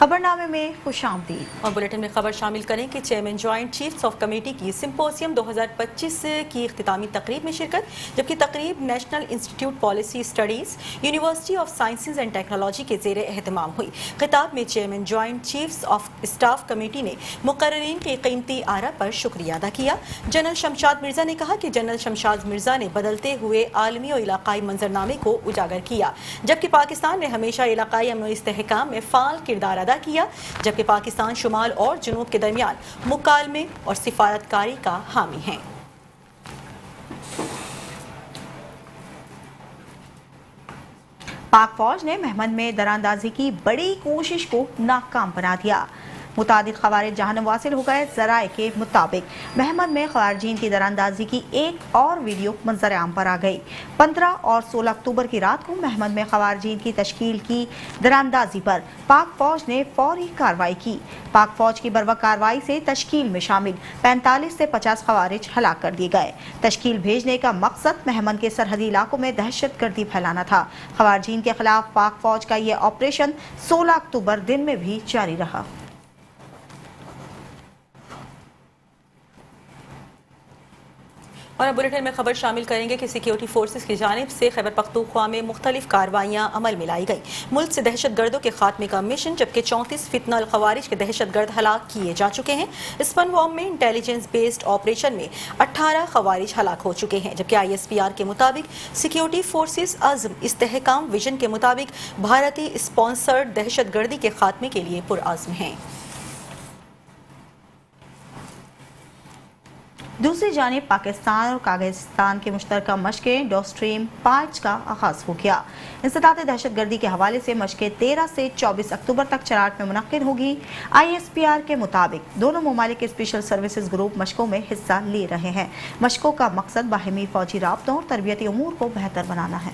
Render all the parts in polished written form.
खबरनामे में खुशामदीद। और बुलेटिन में खबर शामिल करें कि chairman joint chiefs of committee की सिम्पोजियम 2025 की इख्तितामी तकरीब में शिरकत, जबकि तकरीब national institute policy studies university of sciences and technology के ज़ेर एहतमाम हुई। खिताब में chairman joint chiefs of staff committee ने मुकर्ररीन की कीमती आरा पर शुक्रिया अदा किया। जनरल शमशाद मिर्ज़ा ने कहा कि जनरल शमशाद मिर्ज़ा ने बदलते हुए आलमी और इलाकाई मंजरनामे को उजागर किया, जबकि पाकिस्तान ने हमेशा इलाकाई अमन और इस्तेहकाम में फ़ाल किरदार अदा किया, जबकि पाकिस्तान शुमाल और जुनूब के दरमियान मुकालमे और सिफारतकारी का हामी है। पाक फौज ने महमद में दरांदाजी की बड़ी कोशिश को नाकाम बना दिया। मुतादिद खवारिज जहन्नम वासिल हो गए। ज़राए के मुताबिक महमद में खवारिजीन की दरांदाजी की एक और वीडियो मंजर आम पर आ गई। 15 और 16 अक्टूबर की रात को महमद में खवारिजीन की तश्कील की दरांदाजी पर पाक फौज ने फौरी कार्रवाई की। पाक फौज की बर्वक कार्रवाई से तश्कील में शामिल 45 से 50 खवारिज हलाक कर दिए गए। तश्कील भेजने का मकसद महमद के सरहदी इलाकों में दहशत गर्दी फैलाना था। खवारिजीन के खिलाफ पाक फौज का यह ऑपरेशन 16 अक्टूबर दिन में भी जारी रहा। और अब बुलेटिन में खबर शामिल करेंगे कि सिक्योरिटी फोर्सेस की जानिब से खैबर पख्तूनख्वा में मुख्तलिफ कार्रवाइयाँ अमल में लाई गई। मुल्क से दहशत गर्दों के खात्मे का मिशन, जबकि 34 फितना अल खवारिज के दहशत गर्द हलाक किए जा चुके हैं। स्पनवॉर्म में इंटेलिजेंस बेस्ड ऑपरेशन में 18 खवारिज हलाक हो चुके हैं, जबकि ISPR के मुताबिक सिक्योरिटी फोर्सेस अज़्म इस्तेहकाम विजन के मुताबिक भारतीय स्पॉन्सर्ड दहशत गर्दी के खात्मे के लिए पुरअज़्म हैं। दूसरी जानिब पाकिस्तान और कागिस्तान के मुश्तरका मशक़ें डॉस्ट्रीम 5 का आगाज़ हो गया। इंसदाद दहशत गर्दी के हवाले से मशक़ें 13 से 24 अक्टूबर तक चराट में मुनक्किद होगी। ISPR के मुताबिक दोनों ममालिक के स्पेशल सर्विसेज ग्रुप मशक़ों में हिस्सा ले रहे हैं। मशक़ों का मकसद बाहिमी फ़ौजी राब्तों और तरबियती उमूर को बेहतर बनाना है।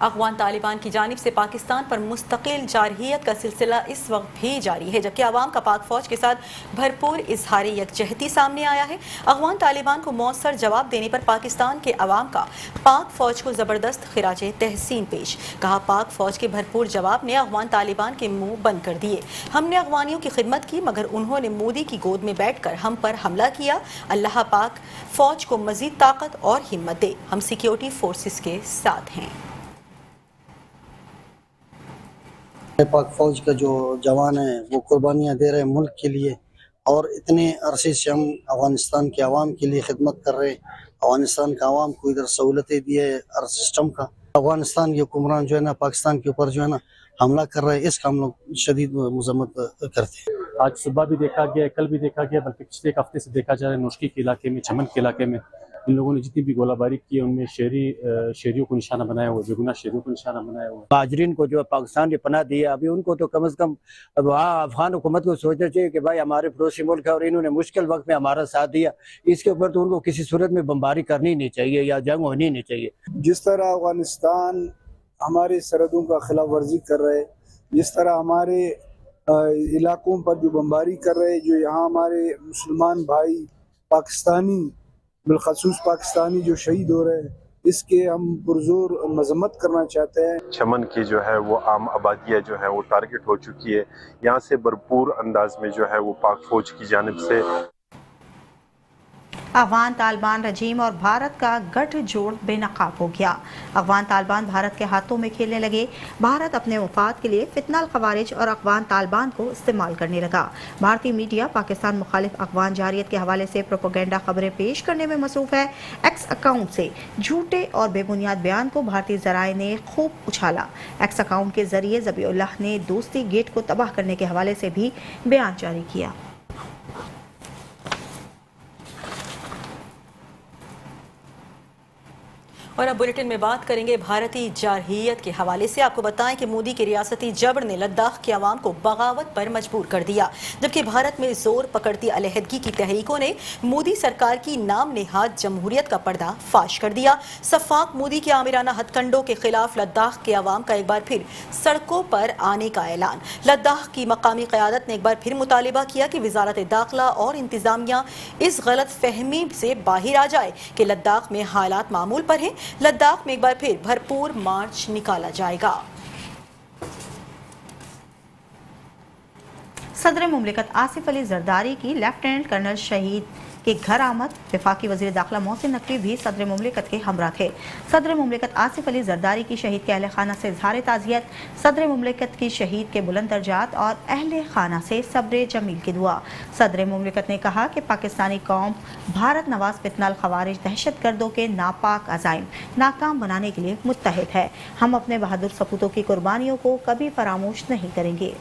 अफ़गान तालिबान की जानिब से पाकिस्तान पर मुस्तकिल जारहियत का सिलसिला इस वक्त भी जारी है, जबकि अवाम का पाक फौज के साथ भरपूर इजहार यकजहती सामने आया है। अफ़गान तालिबान को मौसर जवाब देने पर पाकिस्तान के अवाम का पाक फौज को ज़बरदस्त खिराज तहसीन पेश। कहा, पाक फौज के भरपूर जवाब ने अफ़गान तालिबान के मुंह बंद कर दिए। हमने अफ़गानियों की खिदमत की, मगर उन्होंने मोदी की गोद में बैठ कर हम पर हमला किया। अल्लाह पाक फौज को मज़ीद ताकत और हिम्मत दे। हम सिक्योरिटी फोर्सेस के साथ हैं। पाक फौज का जो जवान है वो कुर्बानियाँ दे रहे हैं मुल्क के लिए, और इतने अरसे से हम अफ़गानिस्तान के अवाम के लिए खिदमत कर रहे हैं। अफ़गानिस्तान का अवाम को इधर सहूलतें दी है हर सिस्टम का। अफ़गानिस्तान के हुक्मरान जो है ना पाकिस्तान के ऊपर जो है ना हमला कर रहे हैं, इसका हम लोग शदीद मजम्मत करते हैं। आज सुबह भी देखा गया, कल भी देखा गया, बल्कि पिछले एक हफ्ते से देखा जा रहा है नोशकी के इलाके में, चमन के इलाके में इन लोगों ने जितनी भी गोलाबारी की है उनमें शहरियों को निशाना बनाया हुआ, बेगुनाह शहरियों को निशाना बनाया हुआ। महाजरीन को जो पाकिस्तान ने पनाह दी है, अभी उनको तो कम से कम वहाँ अफगान हुकूमत को सोचना चाहिए कि भाई हमारे पड़ोसी मुल्क है और इन्होंने मुश्किल वक्त में हमारा साथ दिया, इसके ऊपर तो उनको किसी सूरत में बमबारी करनी नहीं चाहिए या जंग होनी नहीं चाहिए। जिस तरह अफगानिस्तान हमारे सरहदों का खिलाफ वर्जी कर रहे हैं, जिस तरह हमारे इलाकों पर जो बमबारी कर रहे हैं, जो यहाँ हमारे मुसलमान भाई पाकिस्तानी बिलखसूस पाकिस्तानी जो शहीद हो रहे हैं, इसके हम पुरजोर मजम्मत करना चाहते हैं। चमन की जो है वो आम आबादियाँ जो है वो टारगेट हो चुकी है। यहाँ से भरपूर अंदाज में जो है वो पाक फौज की जानिब से अफगान तालिबान रजीम और भारत का गठजोड़ बेनकाब हो गया। अफगान तालिबान भारत के हाथों में खेलने लगे। भारत अपने मुफाद के लिए फितना अल खवारिज और अफगान तालिबान को इस्तेमाल करने लगा। भारतीय मीडिया पाकिस्तान मुखालिफ अफगान जारियत के हवाले से प्रोपोगेंडा खबरें पेश करने में मसरूफ है। एक्स अकाउंट से झूठे और बेबुनियाद बयान को भारतीय ज़राए ने खूब उछाला। एक्स अकाउंट के जरिए ज़बीउल्लाह ने दोस्ती गेट को तबाह करने के हवाले से भी बयान जारी किया। और अब बुलेटिन में बात करेंगे भारतीय जारहियत के हवाले से। आपको बताएं कि मोदी के रियासती जबर ने लद्दाख के अवाम को बगावत पर मजबूर कर दिया, जबकि भारत में जोर पकड़ती अलहदगी की तहरीकों ने मोदी सरकार की नाम नेहाद जमहूरियत का पर्दा फाश कर दिया। सफाक मोदी के आमिराना हथकंडों के खिलाफ लद्दाख के अवाम का एक बार फिर सड़कों पर आने का ऐलान। लद्दाख की मकामी क़यादत ने एक बार फिर मुतालिबा किया कि वजारत दाखिला और इंतजामिया इस गलत फहमी से बाहर आ जाए कि लद्दाख में हालात मामूल पर हैं। लद्दाख में एक बार फिर भरपूर मार्च निकाला जाएगा। सदर मुमलिकत आसिफ अली जरदारी की लेफ्टिनेंट कर्नल शहीद के घर आमद। वफाकी वज़ीर दाखिला मोहसिन नकवी भी सदर मुमलिकत के हमरा थे। सदर मुमलिकत आसिफ अली जरदारी की शहीद के अहल खाना से इजहार ताज़ियत। सदर मुमलिकत की शहीद के बुलंद दर्जात और अहल खाना से सब्र जमील की दुआ। सदर मुमलिकत ने कहा कि पाकिस्तानी कौम भारत नवाज फितनल खवारिज दहशत गर्दों के नापाक अज़ाइम नाकाम बनाने के लिए मुत्तहिद है। हम अपने बहादुर सपूतों की कुर्बानियों को कभी फरामोश नहीं करेंगे।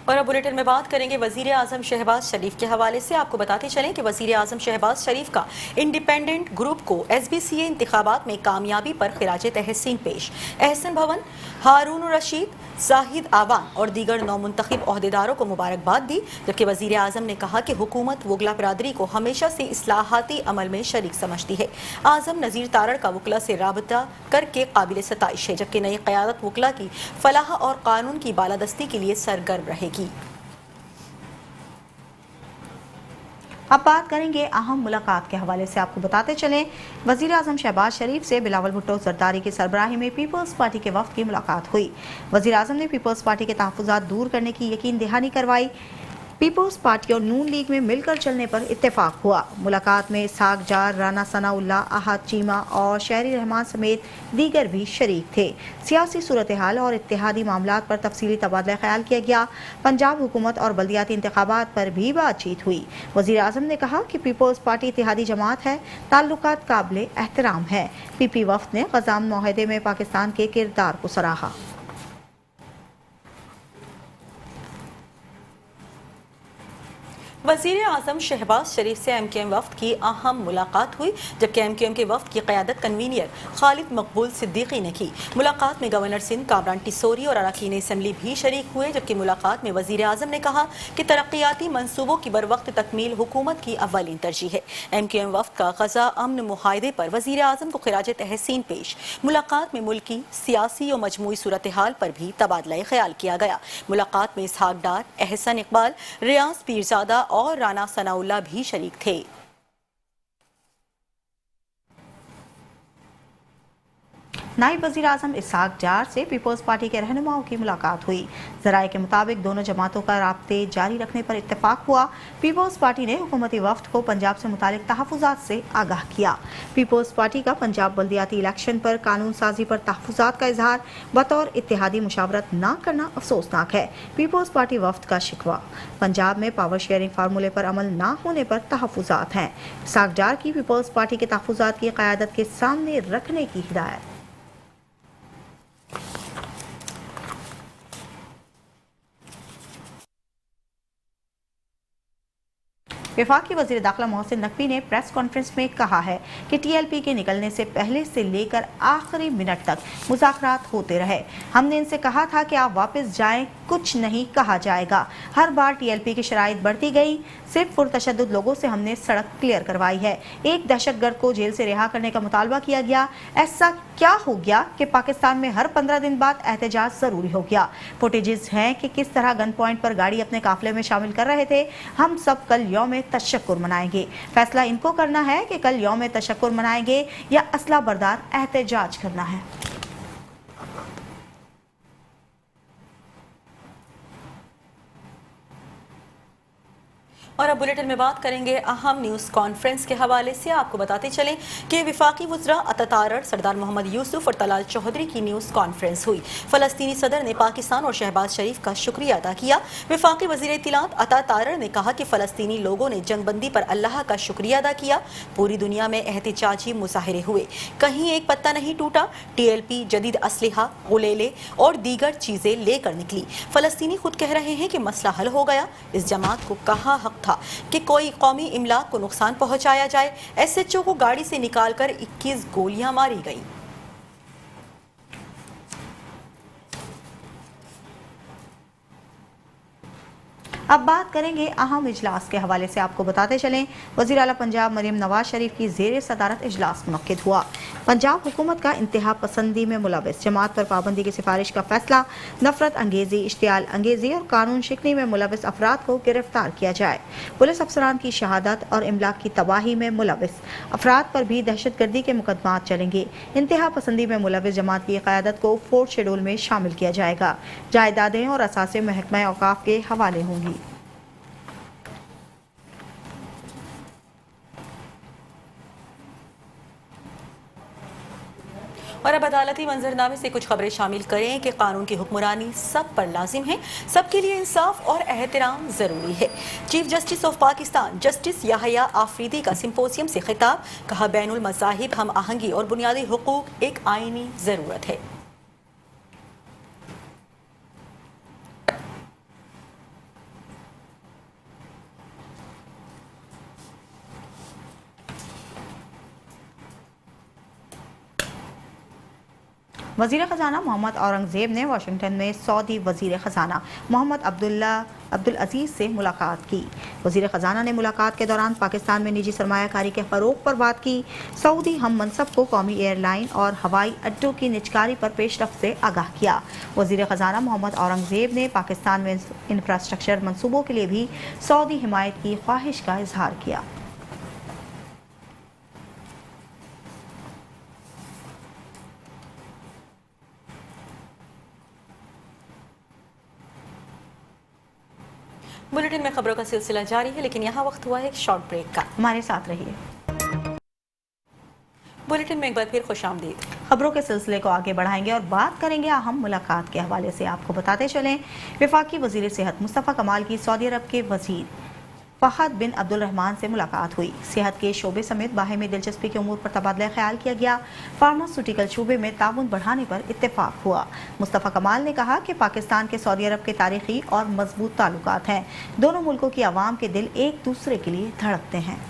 और अब बुलेटिन में बात करेंगे वजीर आजम शहबाज शरीफ के हवाले से। आपको बताते चलें कि वजीर आजम शहबाज शरीफ का इंडिपेंडेंट ग्रुप को SBCA इंतखाबात में कामयाबी पर खिराज तहसीन पेश। एहसन भवन, हारून रशीद, जाहिद आवान और दीगर नौमुंतखब ओहदेदारों को मुबारकबाद दी, जबकि वजीर आजम ने कहा कि हुकूमत वुगला बरादरी को हमेशा से इस्लाहाती अमल में शरीक समझती है। आजम नज़ीर तारड़ का वुकला से राबता करके काबिल सताइश है, जबकि नई क़यादत वुकला की फलाह और कानून की बालादस्ती के लिए सरगर्म रहेगी। अब बात करेंगे अहम मुलाकात के हवाले से। आपको बताते चलें, वज़ीर आज़म शहबाज शरीफ से बिलावल भुट्टो जरदारी की सरबराही में पीपल्स पार्टी के वफ़द की मुलाकात हुई। वज़ीर आज़म ने पीपल्स पार्टी के तहफ़्फ़ुज़ात दूर करने की यकीन दहानी करवाई। पीपल्स पार्टी और नून लीग में मिलकर चलने पर इत्तेफाक हुआ। मुलाकात में इसहाक जार, राना सनाउल्लाह, अहद चीमा और शहरी रहमान समेत दीगर भी शरीक थे। सियासी सूरत हाल और इत्तेहादी मामलात पर तफसीली तबादला ख्याल किया गया। पंजाब हुकूमत और बल्दियाती इंतखाबात पर भी बातचीत हुई। वज़ीर आज़म ने कहा कि पीपल्स पार्टी इत्तेहादी जमात है, ताल्लुकात काबिल एहतराम है। PP वफ़द ने ग़ज़ाम मुआहदे में पाकिस्तान के किरदार को सराहा। वज़ीर आज़म शहबाज शरीफ से MQM वफ़द की अहम मुलाकात हुई, जबकि MQM के वफ़द की क़यादत कन्वीनियर खालिद मकबूल सिद्दीकी ने की। मुलाकात में गवर्नर सिंध कामरान टिसोरी और अरकान असम्बली भी शरीक हुए, जबकि मुलाकात में वज़ीर आज़म ने कहा कि तरक्याती मनसूबों की बरवक्त तकमील हुकूमत की अव्वलीन तरजीह है। MQM वफ़द का ग़ज़ा अमन मुआहदे पर वज़ीर आज़म को खिराज तहसीन पेश। मुलाकात में मुल्की, सियासी और मजमूई सूरत हाल पर भी तबादला ख्याल किया गया। मुलाकात में इसहाक डार, एहसन इकबाल, रियाज पीरजादा और राना सनाउल्लाह भी शरीक थे। नायब वज़ीर आज़म इसहाक जार से पीपल्स पार्टी के रहनुमाओं की मुलाकात हुई। ज़राए के मुताबिक दोनों जमातों का राब्ते जारी रखने पर इत्तेफाक हुआ। पीपल्स पार्टी ने हुकूमती वफ़द को पंजाब से मुतालिक तहफ़्फ़ुज़ात से आगाह किया। पीपल्स पार्टी का पंजाब बल्दियाती इलेक्शन पर कानून साजी पर तहफ़्फ़ुज़ात का इजहार बतौर इत्तेहादी मुशावरत न करना अफसोसनाक है। पीपल्स पार्टी वफ़द का शिकवा, पंजाब में पावर शेयरिंग फार्मूले पर अमल न होने पर तहफ़्फ़ुज़ात हैं। इसहाक जार की पीपल्स पार्टी के तहफ़्फ़ुज़ात की क़यादत के सामने रखने की हिदायत। वफाकी वज़ीर दाखिला मोहसिन नकवी ने प्रेस कॉन्फ्रेंस में कहा है कि TLP के निकलने से पहले से लेकर आखिरी मिनट तक मुज़ाकरात होते रहे। हमने इनसे कहा था कि आप वापस जाएं, कुछ नहीं कहा जाएगा। हर बार TLP की शराइत बढ़ती गई। सिर्फ पुरतशद्दुद लोगों से हमने सड़क क्लियर करवाई है। एक दहशतगर्द को जेल से रिहा करने का मुतालबा किया गया। ऐसा क्या हो गया कि पाकिस्तान में हर 15 दिन बाद एहतजाज ज़रूरी हो गया। फुटेजेस हैं कि किस तरह गन पॉइंट पर गाड़ी अपने काफिले में शामिल कर रहे थे। हम सब कल यौम तशक्कुर मनाएंगे। फैसला इनको करना है कि कल यौम तशक्कुर मनाएंगे या असला बरदार एहतजाज करना है। और अब बुलेटिन में बात करेंगे अहम न्यूज़ कॉन्फ्रेंस के हवाले से। आपको बताते चलें कि वफाकी वज़रा अता तारड़, सरदार मोहम्मद यूसुफ और तलाल चौधरी की न्यूज़ कॉन्फ्रेंस हुई। फ़लस्तीनी सदर ने पाकिस्तान और शहबाज शरीफ का शुक्रिया अदा किया। वफाकी वज़ीर इत्तलात अता तारड़ ने कहा कि फ़लस्तीनी लोगों ने जंगबंदी पर अल्लाह का शुक्रिया अदा किया। पूरी दुनिया में एहतजाजी मुजाहरे हुए, कहीं एक पत्ता नहीं टूटा। TLP जदीद असलहा, गुलेले और दीगर चीज़ें लेकर निकली। फ़लस्तीनी खुद कह रहे हैं कि मसला हल हो गया। इस जमात को कहाँ हक था कि कोई कौमी इमलाक को नुकसान पहुंचाया जाए। SHO को गाड़ी से निकालकर 21 गोलियां मारी गईं। अब बात करेंगे अहम इजलास के हवाले से। आपको बताते चलें, वज़ीर आला पंजाब मरियम नवाज शरीफ की ज़ेर सदारत इजलास मुनक्किद हुआ। पंजाब हुकूमत का इंतहा पसंदी में मुलविस जमात पर पाबंदी की सिफारिश का फैसला, नफरत अंगेज़ी, इश्तियाल अंगेज़ी और कानून शिकनी में मुलविस अफराद को गिरफ्तार किया जाए। पुलिस अफसरान की शहादत और इमलाक की तबाही में मुलविस अफराद पर भी दहशत गर्दी के मुकदमात चलेंगे। इंतहा पसंदी में मुलविस जमात की क़यादत को 4th शेड्यूल में शामिल किया जाएगा। जायदादें और असासे महकमा औकाफ के हवाले होंगी। और अब अदालती मंजरनामे से कुछ खबरें शामिल करें कि कानून की हुक्मरानी सब पर लाजिम है, सबके लिए इंसाफ और एहतराम ज़रूरी है। Chief justice of Pakistan justice Yahya Afridi का सिंपोजियम से खिताब, कहा बैनुल मज़ाहिब हम आहंगी और बुनियादी हुकूक एक आईनी ज़रूरत है। वज़ीर ख़जाना मोहम्मद औरंगज़ेब ने वाशिंगटन में सऊदी वज़ीर ख़जाना मोहम्मद अब्दुल अजीज़ से मुलाकात की। वज़ीर ख़जाना ने मुलाकात के दौरान पाकिस्तान में निजी सरमायाकारी के फ़रोग़ पर बात की। सऊदी हम मनसब को कौमी एयरलाइन और हवाई अड्डों की निजकारी पर पेशरफ्त से आगाह किया। वज़ीर ख़जाना मोहम्मद औरंगज़ेब ने पाकिस्तान में इंफ्रास्ट्रक्चर मनसूबों के लिए भी सऊदी हिमायत की ख्वाहिश का इजहार किया। बुलेटिन में खबरों का सिलसिला जारी है, लेकिन यहाँ वक्त हुआ है एक शॉर्ट ब्रेक का। हमारे साथ रहिए। बुलेटिन में एक बार फिर खुशामदीद। खबरों के सिलसिले को आगे बढ़ाएंगे और बात करेंगे अहम मुलाकात के हवाले से। आपको बताते चलें, वफाकी वज़ीर सेहत मुस्तफ़ा कमाल की सऊदी अरब के वज़ीर फ़हद बिन अब्दुल रहमान से मुलाकात हुई। सेहत के शोबे समेत बाहिमी दिलचस्पी के उमूर पर तबादला ख्याल किया गया। फार्मास्यूटिकल शोबे में ताउन बढ़ाने पर इत्तेफाक हुआ। मुस्तफ़ा कमाल ने कहा कि पाकिस्तान के सऊदी अरब के तारीखी और मजबूत ताल्लुकात हैं। दोनों मुल्कों की आवाम के दिल एक दूसरे के लिए धड़कते हैं।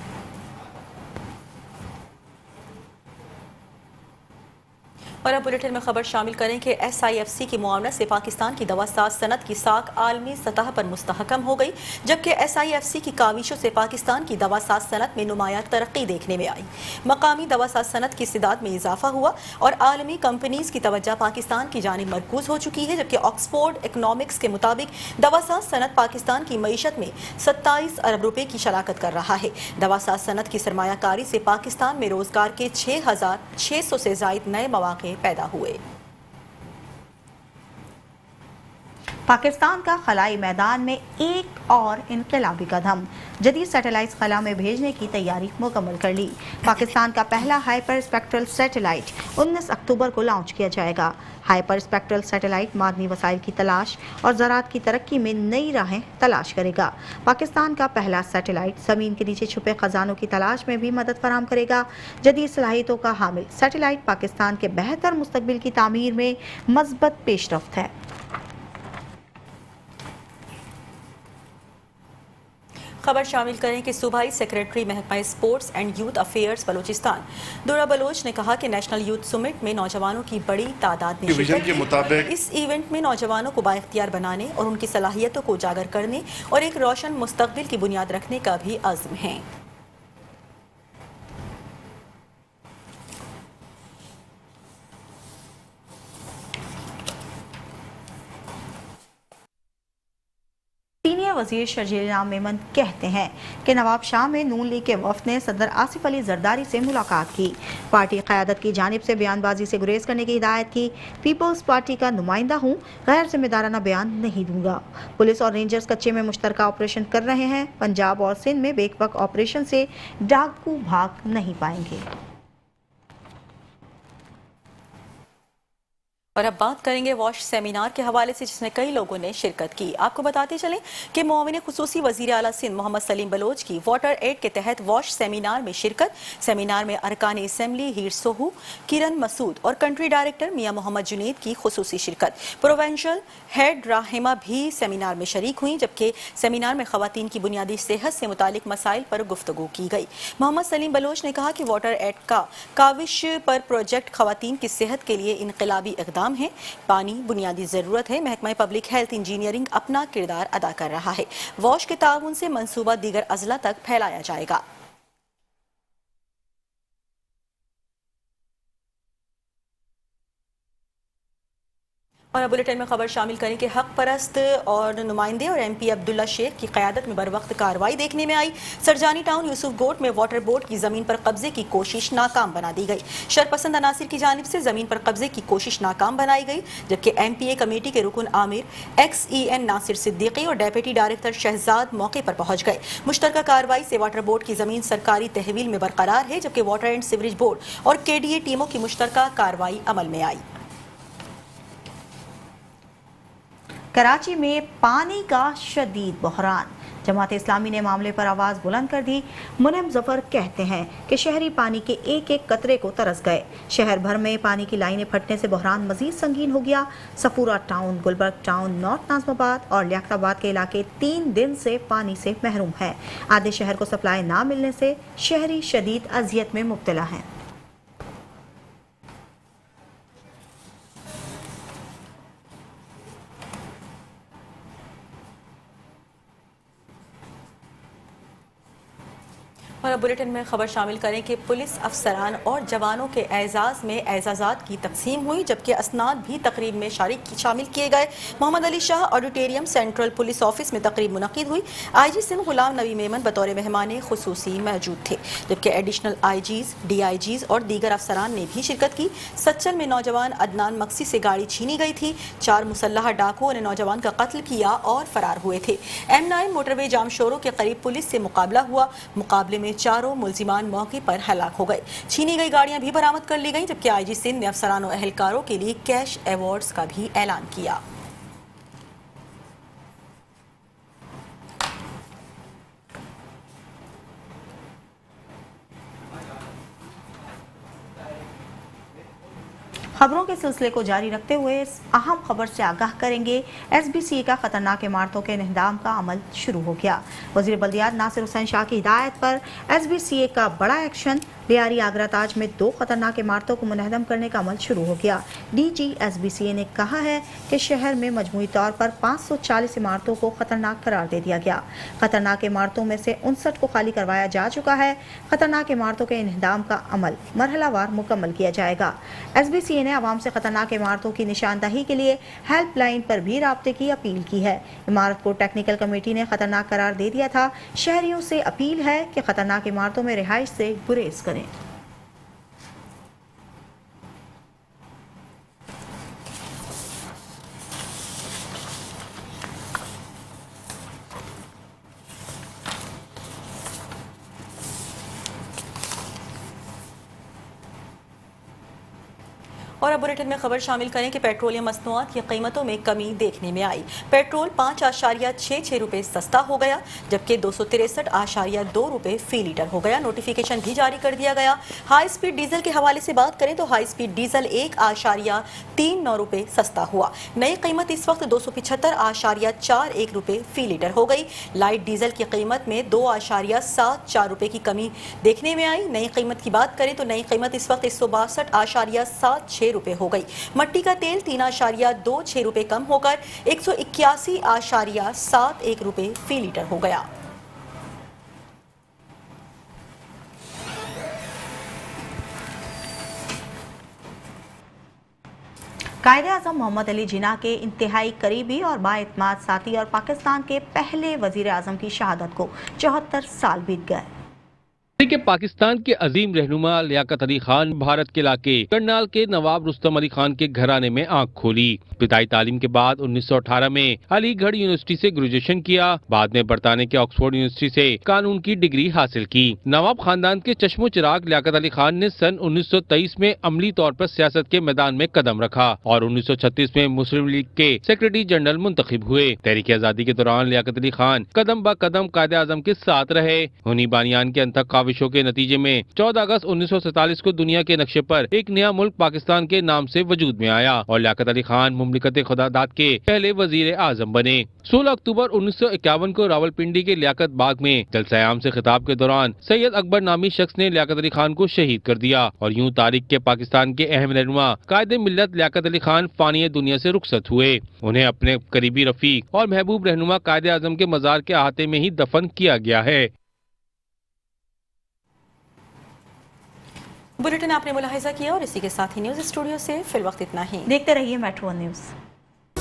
और अब बुलेटिन में खबर शामिल करें कि SIFC की मुआवनत से पाकिस्तान की दवासाज सनत की साख आलमी सतह पर मुस्तहकम हो गई, जबकि SIFC की काविशों से पाकिस्तान की दवासाज सनत में नुमायां तरक्की देखने में आई। मकामी दवासाज सनत की इस्तिदाद में इजाफा हुआ और आलमी कंपनीज की तवज्जो पाकिस्तान की जानिब मरकूज हो चुकी है, जबकि ऑक्सफोर्ड इकनॉमिक्स के मुताबिक दवासाज सनत पाकिस्तान की मईशत में 27 अरब रुपए की शराकत कर रहा है। दवासाज सनत की सरमायाकारी से पाकिस्तान में रोजगार के 6,600 से जायद नए मौके पैदा हुए। पाकिस्तान का खलाई मैदान में एक और इनकलाबी कदम, जदीद सैटेलाइट खला में भेजने की तैयारी मुकम्मल कर ली। पाकिस्तान का पहला हाइपर स्पेक्ट्रल सैटेलाइट 19 अक्टूबर को लॉन्च किया जाएगा। हाइपर स्पेक्ट्रल सैटेलाइट मादनी वसाइल की तलाश और ज़राअत की तरक्की में नई राहें तलाश करेगा। पाकिस्तान का पहला सैटेलाइट ज़मीन के नीचे छुपे खजानों की तलाश में भी मदद फराहम करेगा। जदीद सलाहियतों का हामिल सैटेलाइट पाकिस्तान के बेहतर मुस्तकबिल की तामीर में मज़बूत पेशरफ्त है। खबर शामिल करें कि सूबाई सेक्रेटरी महकमा sports and youth affairs Balochistan दुरा बलोच ने कहा कि नेशनल यूथ समिट में नौजवानों की बड़ी तादाद ने शिरकत की। इस इवेंट में नौजवानों को बाइख्तियार बनाने और उनकी सलाहियतों को उजागर करने और एक रोशन मुस्तकबिल की बुनियाद रखने का भी अज़्म है। सीनियर वज़ीर शर्जील मेमन कहते हैं कि नवाब शाह में नून लीग के वफ़द ने सदर आसिफ अली जरदारी से मुलाकात की। पार्टी क़यादत की जानिब से बयानबाजी से गुरेज करने की हिदायत की। पीपल्स पार्टी का नुमाइंदा हूँ, गैर जिम्मेदाराना बयान नहीं दूंगा। पुलिस और रेंजर्स कच्चे में मुश्तरका ऑपरेशन कर रहे हैं। पंजाब और सिंध में बेकवक ऑपरेशन से डाकू भाग नहीं पाएंगे। اور اب بات کریں گے واش سیمینار کے حوالے سے جس میں کئی لوگوں نے شرکت کی. آپ کو بتاتے چلیں کہ معاون خصوصی وزیر اعلیٰ سندھ محمد سلیم بلوچ کی واٹر ایڈ کے تحت واش سیمینار میں شرکت. سیمینار میں ارکان اسمبلی ہیر سوہو، کرن مسعود اور کنٹری ڈائریکٹر میاں محمد جنید کی خصوصی شرکت. پروونشل ہیڈ راہمہ بھی سیمینار میں شریک ہوئیں، جبکہ سیمینار میں خواتین کی بنیادی صحت سے متعلق مسائل پر گفتگو کی گئی. محمد سلیم بلوچ نے کہا کہ واٹر ایڈ کا کاوش پر پروجیکٹ خواتین کی صحت کے لیے انقلابی اقدام ہے. پانی بنیادی ضرورت ہے. محکمہ پبلک ہیلتھ انجینئرنگ اپنا کردار ادا کر رہا ہے. واش کے تعاون سے منصوبہ دیگر اضلاع تک پھیلایا جائے گا. اور بلیٹن میں خبر شامل کریں کہ حق پرست اور نمائندے اور ایم پی عبداللہ شیخ کی قیادت میں بروقت کارروائی دیکھنے میں آئی. سرجانی ٹاؤن یوسف گوٹ میں واٹر بورڈ کی زمین پر قبضے کی کوشش ناکام بنا دی گئی. شرپسند عناصر کی جانب سے زمین پر قبضے کی کوشش ناکام بنائی گئی، جبکہ ایم پی اے کمیٹی کے رکن عامر ایکس ای این ناصر صدیقی اور ڈیپٹی ڈائریکٹر شہزاد موقع پر پہنچ گئے. مشترکہ کارروائی سے واٹر بورڈ کی زمین سرکاری تحویل میں برقرار ہے، جبکہ واٹر اینڈ سیوریج بورڈ اور کے ڈی اے ٹیموں کی مشترکہ کارروائی عمل میں آئی. کراچی میں پانی کا شدید بحران. جماعت اسلامی نے معاملے پر آواز بلند کر دی. منعم ظفر کہتے ہیں کہ شہری پانی کے ایک ایک قطرے کو ترس گئے. شہر بھر میں پانی کی لائنیں پھٹنے سے بحران مزید سنگین ہو گیا. Safoora town, Gulberg town, north Nazimabad اور لیاقت آباد کے علاقے 3 دن سے پانی سے محروم ہیں. آدھے شہر کو سپلائی نہ ملنے سے شہری شدید اذیت میں مبتلا ہیں. اور بلیٹن میں خبر شامل کریں کہ پولیس افسران اور جوانوں کے اعزاز میں اعزازات کی تقسیم ہوئی، جبکہ اسناد بھی تقریب میں شامل کیے گئے. محمد Ali Shah auditorium central police office میں تقریب منعقد ہوئی. آئی جی سندھ غلام نبی میمن بطور مہمان خصوصی موجود تھے، جبکہ additional I Gs, D I جیز اور دیگر افسران نے بھی شرکت کی. سچل میں نوجوان عدنان مکسی سے گاڑی چھینی گئی تھی. 4 مسلح ڈاکوؤں نے نوجوان کا قتل کیا اور فرار ہوئے تھے. M9 موٹر وے جام شوروں کے قریب پولیس سے مقابلہ ہوا. مقابلے میں 4 ملزمان موقع پر ہلاک ہو گئے. چھینی گئی گاڑیاں بھی برآمد کر لی گئیں، جبکہ آئی جی سندھ نے افسران و اہلکاروں کے لیے کیش ایوارڈز کا بھی اعلان کیا. خبروں کے سلسلے کو جاری رکھتے ہوئے اس اہم خبر سے آگاہ کریں گے. ایس بی سی اے کا خطرناک عمارتوں کے انہدام کا عمل شروع ہو گیا. وزیر بلدیات ناصر حسین شاہ کی ہدایت پر ایس بی سی اے کا بڑا ایکشن. لیاری آگرہ تاج میں 2 خطرناک عمارتوں کو منہدم کرنے کا عمل شروع ہو گیا. D G S B C A نے کہا ہے کہ شہر میں مجموعی طور پر 540 عمارتوں کو خطرناک قرار دے دیا گیا. خطرناک عمارتوں میں سے 59 کو خالی کروایا جا چکا ہے. خطرناک عمارتوں کے انہدام کا عمل مرحلہ وار مکمل کیا جائے گا. ایس بی سی اے نے عوام سے خطرناک عمارتوں کی نشاندہی کے لیے ہیلپ لائن پر بھی رابطے کی اپیل کی ہے. عمارت کو ٹیکنیکل کمیٹی نے خطرناک قرار دے دیا تھا. شہریوں سے اپیل ہے کہ خطرناک عمارتوں میں رہائش سے گریز کریں. اور اب بلیٹن میں خبر شامل کریں کہ پیٹرولیم مصنوعات کی قیمتوں میں کمی دیکھنے میں آئی. پیٹرول 5.66 روپے سستا ہو گیا، جبکہ 263.2 روپے فی لیٹر ہو گیا. نوٹیفیکیشن بھی جاری کر دیا گیا. ہائی سپیڈ ڈیزل کے حوالے سے بات کریں تو ہائی سپیڈ ڈیزل 1.39 روپے سستا ہوا. نئی قیمت اس وقت 275.41 روپے فی لیٹر ہو گئی. لائٹ ڈیزل کی قیمت میں 2.74 روپے کی کمی دیکھنے میں آئی. نئی قیمت کی بات کریں تو نئی قیمت اس وقت 162.76 روپے ہو گئی. مٹی کا تیل 3.26 روپے کم ہو کر 181.71 روپے فی لیٹر ہو گیا. قائد اعظم محمد علی جناح کے انتہائی قریبی اور بااعتماد ساتھی اور پاکستان کے پہلے وزیر اعظم کی شہادت کو 74 سال بیت گئے. کہ پاکستان کے عظیم رہنما لیاقت علی خان بھارت کے علاقے کرنال کے نواب رستم علی خان کے گھرانے میں آنکھ کھولی۔ ابتدائی تعلیم کے بعد 1918 میں علی گڑھ یونیورسٹی سے گریجویشن کیا، بعد میں برطانیہ کے آکسفورڈ یونیورسٹی سے قانون کی ڈگری حاصل کی۔ نواب خاندان کے چشم و چراغ لیاقت علی خان نے سن 1923 میں عملی طور پر سیاست کے میدان میں قدم رکھا اور 1936 میں مسلم لیگ کے سیکرٹری جنرل منتخب ہوئے۔ تحریک آزادی کے دوران لیاقت علی خان قدم با قدم قائد اعظم کے ساتھ رہے۔ انہی بانیان کے انتھک کاوشوں کے نتیجے میں 14 اگست 1947 کو دنیا کے نقشے پر ایک نیا ملک پاکستان کے نام سے وجود میں آیا اور لیاقت علی خان مملکت خداداد کے پہلے وزیر اعظم بنے۔ 16 اکتوبر 1951 کو راولپنڈی کے لیاقت باغ میں جلسہ عام سے خطاب کے دوران سید اکبر نامی شخص نے لیاقت علی خان کو شہید کر دیا اور یوں تاریخ کے پاکستان کے اہم رہنما قائد ملت لیاقت علی خان فانی دنیا سے رخصت ہوئے۔ انہیں اپنے قریبی رفیق اور محبوب رہنما قائد اعظم کے مزار کے احاطے میں ہی دفن کیا گیا ہے۔ بلیٹن آپ نے ملاحظہ کیا اور اسی کے ساتھ ہی نیوز اسٹوڈیو سے فی الوقت اتنا ہی۔ دیکھتے رہیے میٹرو نیوز۔